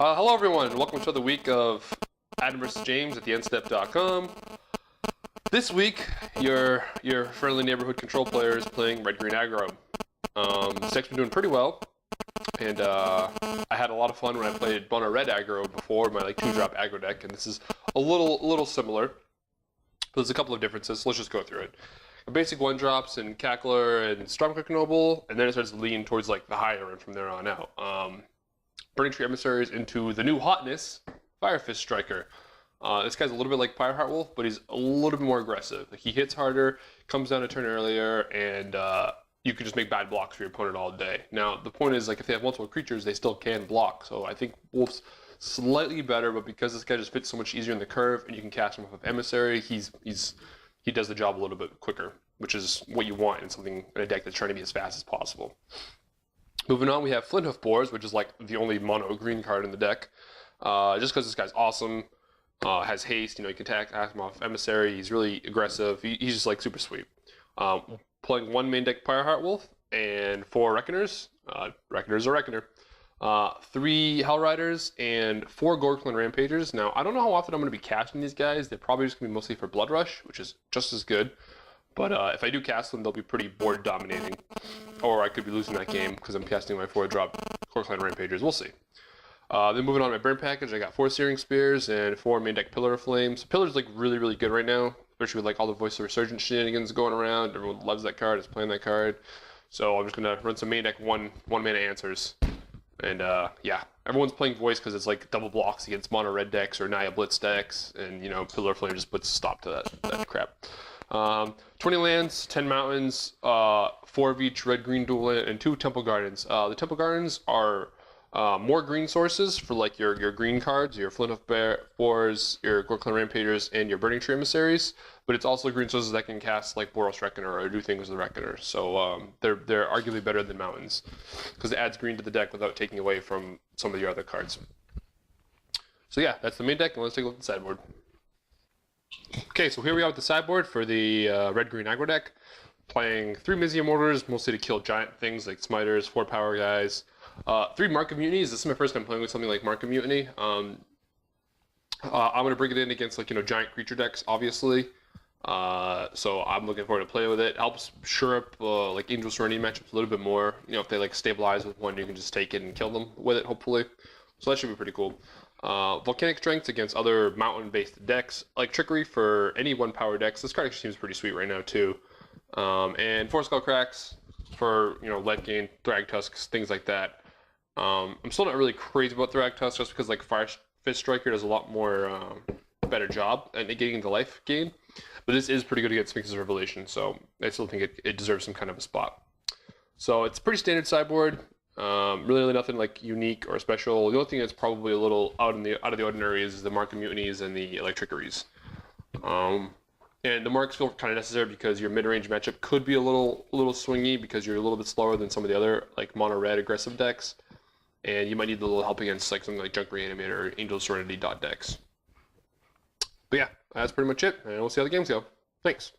Hello everyone, welcome to the week of Adam vs. James at TheEndStep.com. This week, your friendly neighborhood control player is playing red-green aggro. This deck's been doing pretty well, and I had a lot of fun when I played mono red aggro before, my like 2-drop aggro deck, and this is a little similar, but there's a couple of differences, so let's just go through it. Basic 1-drops and Cackler and Stormcloak Noble, and then it starts to lean towards like the higher end from there on out. Burning Tree Emissaries into the new hotness, Firefist Striker. This guy's a little bit like Pyreheart Wolf, but he's a little bit more aggressive. Like, he hits harder, comes down a turn earlier, and you can just make bad blocks for your opponent all day. Now, the point is, like, if they have multiple creatures, they still can block. So I think Wolf's slightly better, but because this guy just fits so much easier in the curve, and you can cast him off of Emissary, he does the job a little bit quicker, which is what you want in a deck that's trying to be as fast as possible. Moving on, we have Flinthoof Boars, which is like the only mono green card in the deck. Just because this guy's awesome, has haste, you can attack him off Emissary, he's really aggressive, he's just like super sweet. Playing 1 main deck Pyreheart Wolf and 4 Reckoners. Reckoner's a Reckoner. 3 Hellriders and 4 Gorkland Rampagers. Now, I don't know how often I'm going to be casting these guys. They're probably just going to be mostly for Blood Rush, which is just as good. But if I do cast them, they'll be pretty board dominating. Or I could be losing that game because I'm casting my 4-drop Gorkland Rampagers. We'll see. Then moving on to my burn package, I got 4 Searing Spears and 4 main deck Pillar of Flames. Pillar's like really good right now, especially with like all the Voice of Resurgence shenanigans going around. Everyone loves that card, is playing that card. So I'm just going to run some main deck one mana answers. And yeah, everyone's playing Voice because it's like double blocks against mono red decks or Naya Blitz decks, and Pillar of Flame just puts a stop to that crap. 20 lands, 10 mountains, 4 of each red-green dual land, and 2 Temple Gardens. The Temple Gardens are more green sources for like your green cards, your Flinthoof Boars, your Gorkland Rampagers, and your Burning Tree Emissaries. But it's also green sources that can cast like Boros Reckoner or do things with Reckoner. So they're arguably better than mountains because it adds green to the deck without taking away from some of your other cards. So yeah, that's the main deck, and let's take a look at the sideboard. Okay, so here we are with the sideboard for the red-green aggro deck. Playing 3 Mizium Orders, mostly to kill giant things like Smiters, 4 Power Guys. 3 Mark of Mutinies. This is my first time playing with something like Mark of Mutiny. I'm going to bring it in against like giant creature decks, obviously. So I'm looking forward to play with it. Helps shore up like Angel Serenity matchups a little bit more. If they like stabilize with one, you can just take it and kill them with it, hopefully. So that should be pretty cool. Volcanic Strengths against other mountain-based decks, like Trickery for any 1-power decks. This card actually seems pretty sweet right now too. And 4 Skull Cracks for lead gain, Thrag Tusks, things like that. I'm still not really crazy about Thrag Tusks just because like Firefist Striker does a lot more better job at negating the life gain. But this is pretty good against Sphinx's Revelation, so I still think it deserves some kind of a spot. So it's a pretty standard sideboard. Really nothing like unique or special. The only thing that's probably a little out of the ordinary is the Mark of Mutinies and the Electrickeries. And the marks feel kind of necessary because your mid-range matchup could be a little swingy because you're a little bit slower than some of the other like mono red aggressive decks, and you might need a little help against like something like Junk Reanimator or Angel Serenity dot decks. But yeah, that's pretty much it, and we'll see how the games go. Thanks.